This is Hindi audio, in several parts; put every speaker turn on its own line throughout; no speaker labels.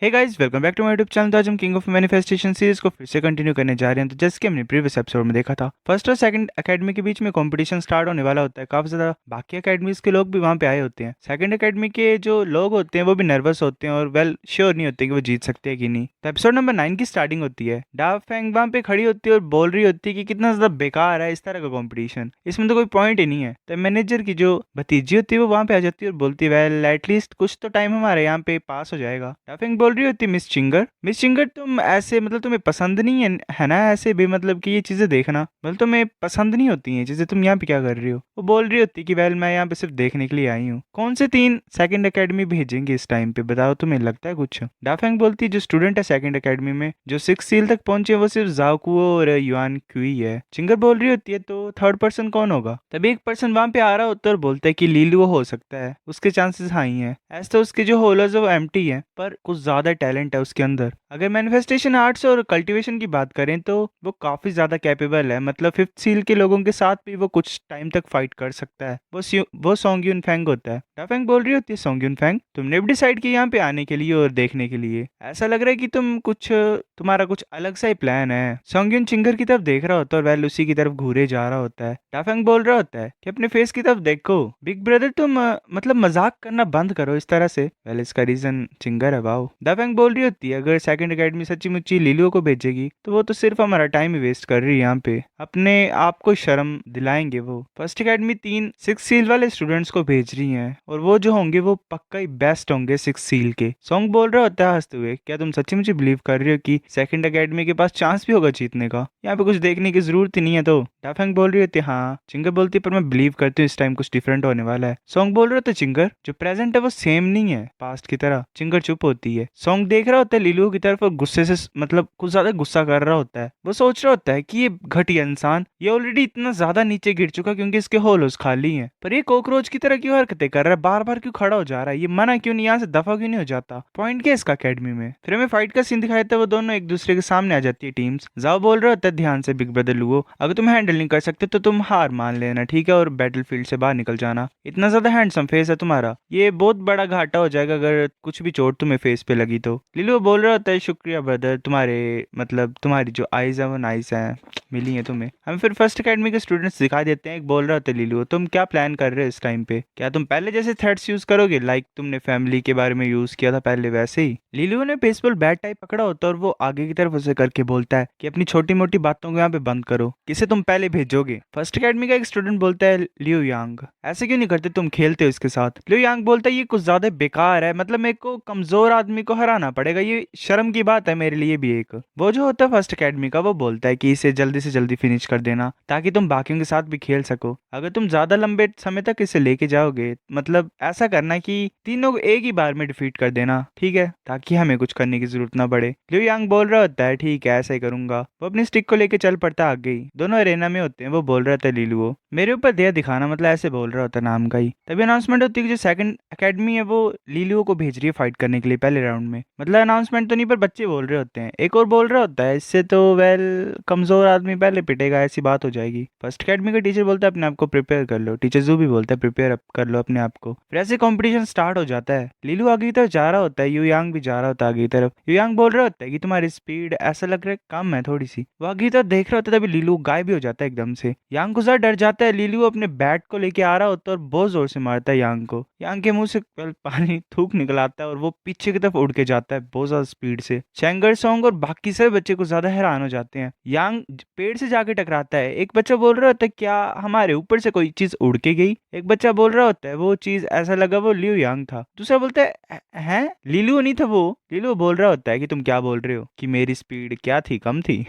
Hey guys, welcome back to my YouTube channel. तो आज हम किंग ऑफ मैनिफेस्टेशन सीरीज को फिर से कंटिन्यू करने जा रहे हैं। तो जैसे कि हमने प्रीवियस एपिसोड में देखा था, फर्स्ट और सेकंड एकेडमी के बीच में कंपटीशन स्टार्ट होने वाला होता है। काफी ज्यादा बाकी एकेडमीज के लोग भी वहाँ पे आए होते हैं। सेकंड एकेडमी के जो लोग होते हैं वो भी नर्वस होते हैं और वेल श्योर नहीं होते कि वो जीत सकते हैं कि नहीं। तो एपिसोड नंबर 9 की स्टार्टिंग होती है। डा फैंग वहाँ पे खड़ी होती है और बोल रही होती है कि कितना ज्यादा बेकार है इस तरह का कॉम्पिटिशन, इसमें तो कोई पॉइंट ही नहीं है। तो मैनेजर की जो भतीजी होती है वो वहाँ पे आ जाती है और बोलती है वेल एटलीस्ट कुछ तो टाइम हमारे यहाँ पे पास हो जाएगा। डा फैंग बोल रही होती है मिस चिंगर तुम ऐसे मतलब तुम्हें पसंद नहीं है ना ऐसे भी मतलब कि ये चीजें देखना, मतलब तुम्हें पसंद नहीं होती हैं चीजें, तुम यहाँ पे क्या कर रही हो। वो बोल रही होती कि वेल मैं यहाँ पे सिर्फ देखने के लिए आई हूँ। कौन से 3 सेकंड एकेडमी भेजेंगे इस टाइम पे, बताओ तुम्हें लगता है कुछ। डाफेंग बोलती है जो स्टूडेंट है सेकंड एकेडमी में जो 6 सील तक पहुंचे वो सिर्फ जाओकुओ और युआन क्यूई है। चिंगर बोल रही होती है तो थर्ड पर्सन कौन होगा। तभी एक पर्सन वहां पे आ रहा होता है और बोलता है कि लीलुओ हो सकता है, उसके चांसेस हाई हैं। ऐसे तो उसके जो होलर्स है वो एम्प्टी है पर कुछ ज्यादा टैलेंट है उसके अंदर। अगर मैनिफेस्टेशन आर्ट्स और कल्टीवेशन की बात करें तो वो काफी ज्यादा कैपेबल है, मतलब 5th सील के लोगों के साथ भी वो कुछ टाइम तक फाइट कर सकता है। वो सोंगयुन फैंग होता है। डाफेंग बोल रही होती है सोंगयुन फैंग तुमने भी डिसाइड किया यहाँ पे आने के लिए और देखने के लिए, ऐसा लग रहा है कि तुम्हारा कुछ अलग सा ही प्लान है। सोंगयुन चिंगर की तरफ देख रहा होता है और वेल उसी की तरफ घूरे जा रहा होता है। डाफेंग बोल रहा होता है कि अपने फेस की तरफ देखो बिग ब्रदर, तुम मतलब मजाक करना बंद करो इस तरह से। वेल इसका रीजन चिंगर है। वाओ। डाफेंग बोल रही होती है अगर सेकंड एकेडमी सच्ची मुच्ची लिलियो को भेजेगी तो वो तो सिर्फ हमारा टाइम ही वेस्ट कर रही है यहाँ पे, अपने आप को शर्म दिलाएंगे वो। फर्स्ट एकेडमी 3 6 सील वाले स्टूडेंट्स को भेज रही है और वो जो होंगे वो पक्का ही बेस्ट होंगे 6 सील के। सॉन्ग बोल रहा होता है हंसते हुए क्या तुम सच्ची मुच्ची बिलीव कर रही हो कि सेकंड एकेडमी के पास चांस भी होगा जीतने का, यहाँ पे कुछ देखने की जरूरत ही नहीं है। तो डाफेंग बोल रही होती है हाँ। चिंगर बोलती है पर मैं बिलीव करती हूँ इस टाइम कुछ डिफरेंट होने वाला है। सॉन्ग बोल रहा होता है चिंगर जो प्रेजेंट है वो सेम नहीं है पास्ट की तरह। चिंगर चुप होती है। सॉन्ग देख रहा होता है लिलू की तरफ और गुस्से से मतलब कुछ ज्यादा गुस्सा कर रहा होता है। वो सोच रहा होता है कि ये घटिया इंसान ये ऑलरेडी इतना ज्यादा नीचे गिर चुका क्योंकि इसके होलोस खाली हैं, पर ये कॉकरोच की तरह क्यों हरकतें कर रहा है, बार बार क्यों खड़ा हो जा रहा है, ये मना क्यों नहीं, यहाँ से दफा क्यों नहीं हो जाता, पॉइंट क्या है इसका अकेडमी में। फिर हमें फाइट का सीन दिखाया था, वो दोनों एक दूसरे के सामने आ जाती है टीम्स। जाओ बोल रहा होता है ध्यान से बिग ब्रदर लुओ, अगर तुम हैंडल नहीं कर सकते तो तुम हार मान लेना ठीक है और बैटलफील्ड से बाहर निकल जाना, इतना ज्यादा हैंडसम फेस है तुम्हारा, ये बहुत बड़ा घाटा हो जाएगा अगर कुछ भी चोट तुम्हें फेस पे लगी तो। लिलुओ बोल रहा होता है शुक्रिया ब्रदर, तुम्हारे मतलब तुम्हारी जो आईज है वो नाइस है, मिली है तुम्हें। हम फिर फर्स्ट एकेडमी के स्टूडेंट्स दिखा देते हैं। एक बोल रहा होता है लिलुओ तुम क्या प्लान कर रहे हो इस टाइम पे, क्या तुम पहले जैसे थ्रेड्स यूज करोगे लाइक तुमने फैमिली के बारे में यूज किया था पहले वैसे ही। लिलुओ ने बेसबॉल बैट टाइप पकड़ा होता है और वो आगे की तरफ उसे करके बोलता है कि अपनी छोटी मोटी बातों को यहाँ पे बंद करो, किसे तुम पहले भेजोगे। फर्स्ट एकेडमी का एक स्टूडेंट बोलता है लियो यांग ऐसे क्यों नहीं करते, तुम खेलते हो इसके साथ। लियो यांग बोलता है ये कुछ ज्यादा बेकार है, मतलब मेरे को कमजोर आदमी को हराना पड़ेगा, ये शर्म की बात है मेरे लिए भी एक। वो जो होता है फर्स्ट एकेडमी का वो बोलता है कि इसे जल्दी से जल्दी फिनिश कर देना ताकि तुम बाकियों के साथ भी खेल सको, अगर तुम ज्यादा लंबे समय तक इसे लेके जाओगे मतलब ऐसा करना कि तीनों को एक ही बार में डिफीट कर देना ठीक है, ताकि हमें कुछ करने की जरूरत ना पड़े। लियो यांग बोल रहा होता है ठीक है ऐसा ही करूंगा। वो अपनी स्टिक को लेके चल पड़ता आगे ही। दोनों अरेना में होते हैं। वो बोल रहा था लिलुओ मेरे ऊपर दया दिखाना, मतलब ऐसे बोल रहा होता नाम का ही। तभी अनाउंसमेंट होती है कि जो सेकंड एकेडमी है वो लिलुओ को भेज रही है फाइट करने के लिए पहले राउंड में, मतलब अनाउंसमेंट तो नहीं पर बच्चे बोल रहे होते हैं। एक और बोल रहा होता है इससे तो वेल कमजोर आदमी पहले पिटेगा ऐसी बात हो जाएगी। फर्स्ट एकेडमी का टीचर बोलता है अपने आप को प्रिपेयर कर लो, टीचर जू भी बोलता है प्रिपेयर कर लो अपने आप को। फिर ऐसे कॉम्पिटिशन स्टार्ट हो जाता है। लिलू आगे की तरफ जा रहा होता है, यू यांग भी जा रहा होता है आगे की तरफ। यू यांग बोल रहा होता है कि तुम्हारी स्पीड ऐसा लग रहा है कम है थोड़ी सी। वो आगे की तरफ देख रहा होता है तभी लिलू गायब भी हो जाता है एकदम से। यांग गुजार डर जाता है। लिलू अपने बैट को लेके आ रहा होता है और बहुत जोर से मारता है यांग को। यांग के मुंह से पानी थूक निकल आता है और वो पीछे की तरफ उड़ के जाता है बहुत ज्यादा स्पीड से। चैंगर सॉन्ग और बाकी सभी बच्चे को ज्यादा हैरान हो जाते हैं। यांग पेड़ से जाके टकराता है। एक बच्चा बोल रहा होता है क्या हमारे ऊपर से कोई चीज उड़ के गई। एक बच्चा बोल रहा होता है वो चीज ऐसा लगा वो लियो यांग था। दूसरा बोलता है लिलू नहीं था वो। लिलू बोल रहा होता है कि तुम क्या बोल रहे हो कि मेरी स्पीड क्या थी, कम थी।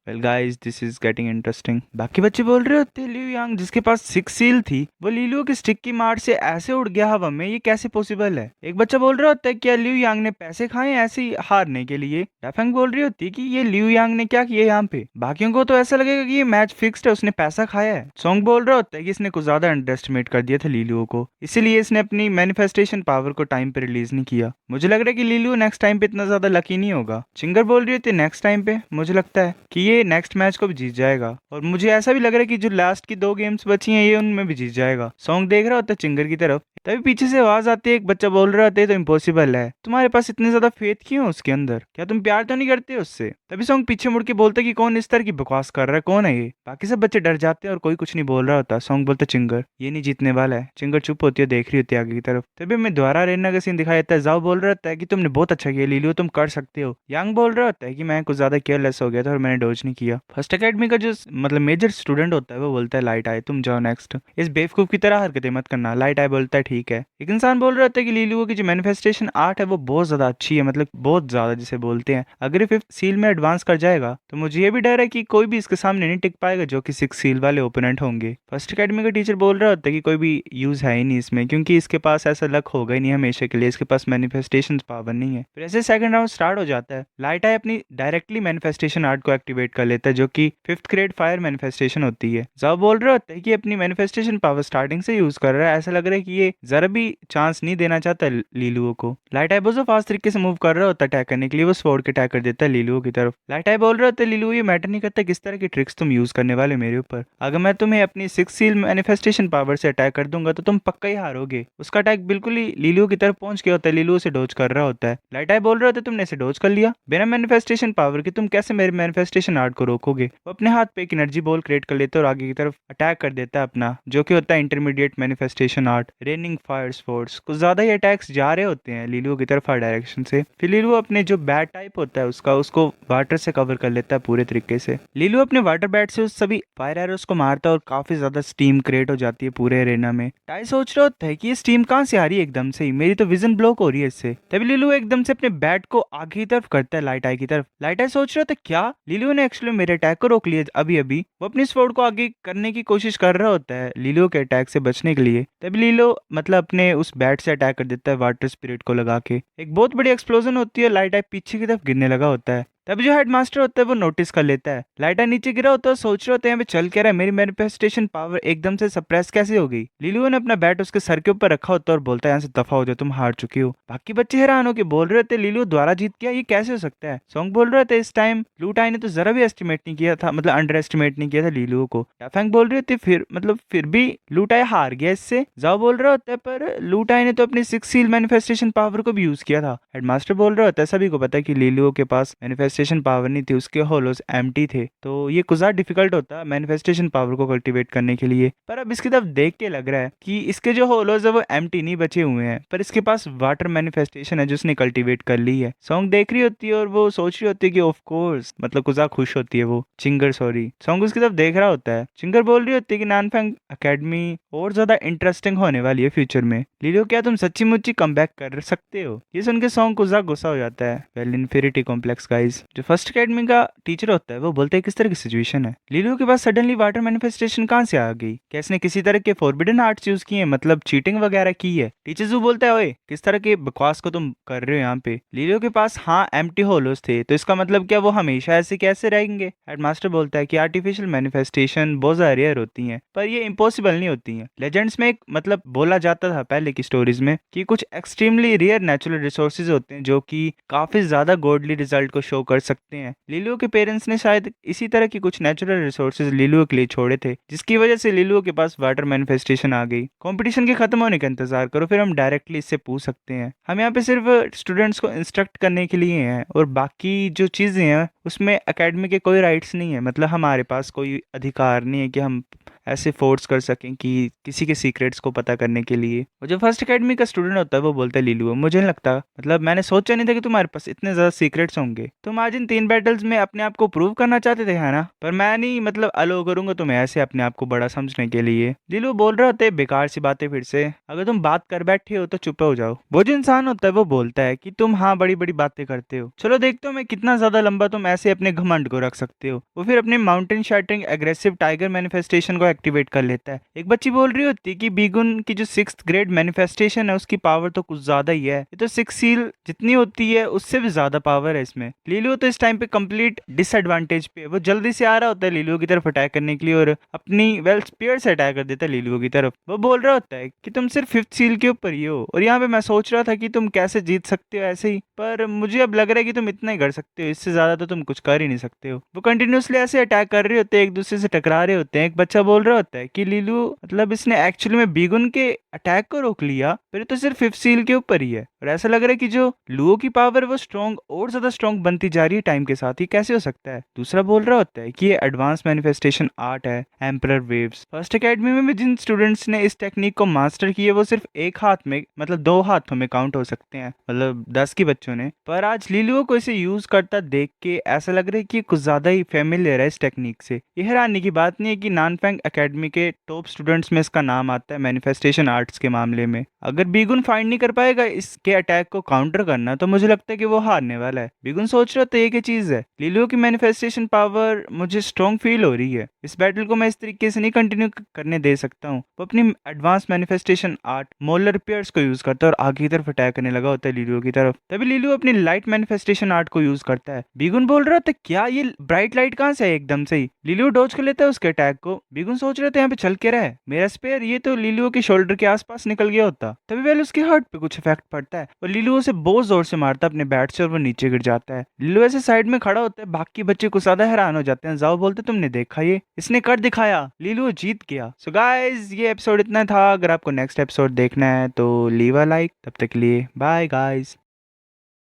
Well guys this is getting interesting. बाकी बच्चे बोल रहे होते हैं लियो यांग जिसके पास 6 सील थी वो लिलू की स्टिक की मार से ऐसे उड़ गया हवा में, ये कैसे पॉसिबल है। एक बच्चा बोल रहा होता है क्या लियो यांग ने पैसे खाए ऐसे ही हारने के लिए। डाफेंग बोल रही होती है कि ये लियो यांग ने क्या किया यहाँ पे, बाकियों को तो ऐसा लगेगा कि ये मैच फिक्स्ड है, उसने पैसा खाया है। सॉन्ग बोल रहा होता है कि इसने कुछ ज्यादा अंडर एस्टिमेट कर दिया था लिलू को, इसीलिए इसने अपनी मैनिफेस्टेशन पावर को टाइम पे रिलीज नहीं किया। मुझे लग रहा है कि लिलू नेक्स्ट टाइम पे इतना ज्यादा लकी नहीं होगा। चिंगर बोल रही होती है नेक्स्ट टाइम पे मुझे लगता है कि ये नेक्स्ट मैच को भी जीत जाएगा और मुझे ऐसा भी लग रहा है कि जो लास्ट की 2 गेम्स बची हैं ये उनमें भी जीत जाएगा। सॉन्ग देख रहा होता है चिंगर की तरफ, तभी पीछे से आवाज आती है, एक बच्चा बोल रहा होता है तो इम्पॉसिबल है, तुम्हारे पास इतने ज्यादा फेथ क्यों है उसके अंदर, क्या तुम प्यार तो नहीं करते उससे। तभी सॉन्ग पीछे मुड़ के बोलता है कि कौन इस तरह की बकवास कर रहा है, कौन है ये। बाकी सब बच्चे डर जाते हैं और कोई कुछ नहीं बोल रहा होता। सॉन्ग बोलता है चिंगर ये नहीं जीतने वाला है। चिंगर चुप होती है, देख रही होती है आगे की तरफ। तभी हमें दोबारा अरेना का सीन दिखाया जाता है। जाओ बोल रहा होता है कि तुमने बहुत अच्छा किया लिलियो, तुम कर सकते हो। यांग बोल रहा होता है कि मैं कुछ ज्यादा केयरलेस हो गया था और मैंने डोज नहीं किया। फर्स्ट एकेडमी का जो मतलब मेजर स्टूडेंट होता है वो बोलता है लाइट आए तुम जाओ नेक्स्ट, इस बेवकूफ की तरह हरकतें मत करना। लाइट आए बोलता है ठीक है। एक इंसान बोल रहा होता है कि लिलियो की जो मैनिफेस्टेशन आर्ट है वो बहुत ज्यादा अच्छी है, मतलब बहुत ज्यादा जिसे बोलते हैं। अगर ये 5th सील में एडवांस कर जाएगा तो मुझे ये भी डर है कि कोई भी इसके सामने नहीं टिक पाएगा जो कि 6 सील वाले ओपोनेंट होंगे। फर्स्ट एकेडमी का टीचर बोल रहा होता है कि कोई भी यूज है ही नहीं इसमें, क्योंकि इसके पास ऐसा लक होगा ही नहीं हमेशा के लिए, इसके पास मैनिफेस्टेशन पावर नहीं है। फिर ऐसे सेकंड राउंड स्टार्ट हो जाता है। लाइट आई अपनी डायरेक्टली मैनिफेस्टेशन आर्ट को एक्टिवेट कर लेता है जो कि 5th ग्रेड फायर मैनिफेस्टेशन होती है। जाओ बोल रहा होता है कि अपनी मैनिफेस्टेशन पावर स्टार्टिंग से यूज कर रहा है, ऐसा लग रहा है कि ये जरा भी चांस नहीं देना चाहता लीलुओ को। लाइट आई बहुत फास्ट तरीके से मूव कर रहा होता है अटैक करने के लिए, वो स्वॉर्ड के अटैक कर देता है लीलुओ की तरफ। लाइट आई बोल रहा होता है लीलुओ ये मैटर नहीं करता किस तरह की ट्रिक्स तुम यूज करने वाले मेरे ऊपर, अगर मैं तुम्हें अपनी 6 सील मैनिफेस्टेशन पावर से अटैक कर दूंगा तो तुम पक्का ही हारोगे। उसका अटैक बिल्कुल ही लीलुओ की तरफ पहुंच गया होता है, लीलुओ से डोज कर रहा होता है। लाइट आई बोल रहा होता है तुमने इसे डोज कर लिया बिना मैनिफेस्टेशन पावर के, तुम कैसे मेरे मैनिफेस्टेशन आर्ट को रोकोगे। वो अपने हाथ पे एक एनर्जी बॉल क्रिएट कर लेता है और आगे की तरफ अटैक कर देता है अपना, जो कि होता है intermediate manifestation art raining fire sports. कुछ ज्यादा ही अटैक्स जा रहे होते हैं लीलुओ की तरफ हर डायरेक्शन से। फिर लीलुओ अपने जो बैट टाइप होता है उसको वाटर से कवर कर लेता है पूरे तरीके से। लीलुओ अपने वाटर बैट से उस सभी फायर एरोस को मारता है और काफी ज्यादा स्टीम क्रिएट हो जाती है पूरे एरेना में। टाई सोच रहा होता है कि ये स्टीम कहाँ से आ रही है एकदम से ही, मेरी तो विजन ब्लॉक हो रही है इससे। तभी लीलुओ एकदम से अपने बैट को आगे की तरफ करता है लाइट आई की तरफ। लाइट आई सोच रहा था क्या लीलुओ ने एक्चुअली मेरे अटैक को रोक लिया अभी अभी। वो अपनी स्वॉर्ड को आगे करने की कोशिश कर रहा होता है लीलुओ के अटैक से बचने के लिए। तभी लीलुओ मतलब अपने उस बैट से अटैक कर देता है वाटर स्पिरिट को लगा के। एक बहुत बड़ी एक्सप्लोजन होती है, लाइट आई पीछे की तरफ गिरने लगा होता है। तभी जो हेडमास्टर होता है वो नोटिस कर लेता है। लाइटा नीचे गिरा होता है, सोच रहे होते हैं चल क्या रहा है, मेरी मैनिफेस्टेशन पावर एकदम से सप्रेस कैसे हो गई। लिलुओ ने अपना बैट उसके सर के ऊपर रखा होता है और बोलता है यहाँ से दफा हो जाओ, तुम हार चुकी हो। बाकी बच्चे हैरान होकर बोल रहे थे लिलुओ द्वारा जीत गया, ये कैसे हो सकता है। सॉन्ग बोल रहे थे इस टाइम लूटाई ने तो जरा भी एस्टिमेट नहीं किया था, मतलब अंडर एस्टिमेट नहीं किया था लिलुओ को। डाफेंग बोल रहे थे फिर भी लूटाई हार गया इससे। जाओ बोल रहा होता है पर लूटाई ने तो अपनी 6 सील मैनिफेस्टेशन पावर को भी यूज किया था। हेडमास्टर बोल रहा होता है सभी को पता है कि लिलुओ के पास मैनिफेस्टेशन पावर नहीं थी, उसके होलोस एम्प्टी थे, तो ये कुछ ज्यादा डिफिकल्ट होता है मैनिफेस्टेशन पावर को कल्टीवेट करने के लिए। पर अब इसकी तरफ देख के लग रहा है कि इसके जो होलोस है वो एम्प्टी नहीं बचे हुए हैं, पर इसके पास वाटर मैनिफेस्टेशन है जो उसने कल्टीवेट कर ली है। सॉन्ग देख रही होती है और वो सोच रही होती है कि ऑफ कोर्स, मतलब कुछ ज्यादा खुश होती है वो। चिंगर सॉन्ग उसकी तरफ देख रहा होता है। चिंगर बोल रही होती है कि नानफेंग एकेडमी और ज्यादा इंटरेस्टिंग होने वाली है फ्यूचर में। लिलियो क्या तुम सच्ची मुच्ची कम बैक कर सकते हो। ये सुन के सॉन्ग कुछ ज्यादा गुस्सा हो जाता है। Well infinity complex guys. जो फर्स्ट एकेडमी का टीचर होता है वो बोलता है किस तरह की सिचुएशन है, लिलियो के पास सडनली वाटर मैनिफेस्टेशन कहां से आ गई, क्या इसने किसी तरह के फॉरबिडन आर्ट्स यूज किए, मतलब चीटिंग वगैरह की है। टीचर जू बोलता है ओए किस तरह के बकवास को तुम कर रहे हो यहाँ पे। लिलियो के पास हाँ एम्प्टी होलोस थे, तो इसका मतलब क्या वो हमेशा ऐसे कैसे रहेंगे। हेडमास्टर बोलता है कि आर्टिफिशियल मैनिफेस्टेशन बहुत ज्यादा रेयर होती हैं, पर ये इम्पॉसिबल नहीं होती हैं। लेजेंड्स में एक मतलब बोला जाता था पहले की स्टोरीज में कि कुछ एक्सट्रीमली रेयर नेचुरल रिसोर्सेज होते हैं जो कि काफी ज्यादा गॉडली रिजल्ट को शो कर सकते हैं। लिलुओ के पेरेंट्स ने शायद इसी तरह की कुछ नेचुरल रिसोर्सेज लिलुओ के लिए छोड़े थे, जिसकी वजह से लिलुओ के पास वाटर मैनिफेस्टेशन आ गई। कंपटीशन के खत्म होने का इंतजार करो, फिर हम डायरेक्टली इससे पूछ सकते हैं। हम यहाँ पे सिर्फ स्टूडेंट्स को इंस्ट्रक्ट करने के लिए हैं और बाकी जो चीजें हैं उसमें एकेडमी के कोई राइट्स नहीं है, मतलब हमारे पास कोई अधिकार नहीं है कि हम ऐसे फोर्स कर सकें कि किसी के सीक्रेट्स को पता करने के लिए। और जो फर्स्ट एकेडमी का स्टूडेंट होता है वो बोलता है लिलुओ मुझे नहीं लगता, मतलब मैंने सोचा नहीं था कि तुम्हारे पास इतने ज्यादा सीक्रेट्स होंगे। तुम आज इन 3 बैटल्स में अपने आप को प्रूव करना चाहते थे है ना, पर मैं नहीं मतलब अलो करूंगा तुम्हें ऐसे अपने आप को बड़ा समझने के लिए। लिलुओ बोल रहे होते बेकार सी बातें फिर से, अगर तुम बात कर बैठे हो तो चुप हो जाओ। वो जो इंसान होता है वो बोलता है कि तुम हाँ बड़ी बड़ी बातें करते हो, चलो देखते हो मैं कितना ज्यादा लंबा तुम ऐसे अपने घमंड को रख सकते हो। वो फिर अपने mountain shattering aggressive tiger manifestation को एक्टिवेट कर लेता है। एक बच्ची बोल रही होती है कि बीगुन की जो 6th ग्रेड मैनिफेस्टेशन है उसकी पावर तो कुछ ज्यादा ही है, ये तो 6 सील जितनी होती है उससे भी ज्यादा पावर है इसमें। लिलियो तो इस टाइम पे कंप्लीट डिसएडवांटेज पे है, वो जल्दी से आ रहा होता है लिलियो की तरफ अटैक करने के लिए और अपनी वेल स्पीयर से अटैक कर देता है लिलियो की तरफ। वो बोल रहा होता है कि तुम सिर्फ 5th सील के ऊपर ही हो, और यहाँ पे मैं सोच रहा था कि तुम कैसे जीत सकते हो ऐसे ही, पर मुझे अब लग रहा है कि तुम इतना ही कर सकते हो, इससे ज्यादा तो तुम कुछ कर ही नहीं सकते हो। वो कंटिन्यूसली ऐसे अटैक कर रहे होते हैं, एक दूसरे से टकरा रहे होते हैं। एक बच्चा बोल रहा होता है कि लिलू मतलब इसने एक्चुअली में बीगुन के अटैक को रोक लिया, पर ये तो सिर्फ 5th सील के ऊपर ही है। और ऐसा लग रहा है कि जो लुओ की पावर वो स्ट्रॉन्ग और ज्यादा स्ट्रॉन्ग बनती जा रही है टाइम के साथ ही, कैसे हो सकता है। दूसरा बोल रहा होता है कि ये एडवांस मैनिफेस्टेशन आर्ट है, एम्परर वेव्स। फर्स्ट एकेडमी में भी जिन स्टूडेंट्स ने इस टेक्निक को मास्टर किया वो सिर्फ एक हाथ में मतलब 2 हाथों में काउंट हो सकते हैं, मतलब 10 की बच्चों ने। पर आज लिलुओ को इसे यूज करता देख के ऐसा लग रहा है कि कुछ ज्यादा ही फेमिलियर है इस टेक्निक से। ये हैरानी की बात नहीं है कि नानफेंग एकेडमी के टॉप स्टूडेंट्स में इसका नाम आता है मैनिफेस्टेशन आर्ट्स के मामले में। अगर बीगुन फाइंड नहीं कर पाएगा इसके अटैक को काउंटर करना, तो मुझे लगता है कि वो हारने वाला है। बीगुन सोच रहा था ये क्या चीज है, लिलुओ की मैनिफेस्टेशन पावर मुझे स्ट्रॉन्ग फील हो रही है, इस बैटल को मैं इस तरीके से नहीं कंटिन्यू करने दे सकता हूँ। वो अपनी advance manifestation art molar pairs को यूज करता है और आगे की तरफ अटैक करने लगा होता है लिलुओ की तरफ। तभी लिलुओ अपनी लाइट मैनिफेस्टेशन आर्ट को यूज करता है। बीगुन बोल रहा था क्या ये ब्राइट लाइट कहाँ से है एकदम से ही। लिलुओ डॉज कर लेता है उसके अटैक को। बीगुन सोच रहे थे यहाँ पे चल के रहा है मेरा स्पेयर, ये तो लिलुओ के शोल्डर के आसपास निकल गया होता। तभी वेल उसके हार्ट पे कुछ इफेक्ट पड़ता है और लिलुओ से बहुत जोर से मारता है अपने बैट से और वो नीचे गिर जाता है। लिलुओ ऐसे साइड में खड़ा होता है, बाकी बच्चे कुछ ज्यादा हैरान हो जाते हैं। जाओ बोलते तुमने देखा ये इसने कर दिखाया, लिलुओ जीत गया। सो गाइस ये एपिसोड इतना था। अगर आपको नेक्स्ट एपिसोड देखना है तो लीव अ लाइक। तब तक के लिए बाय गाइस।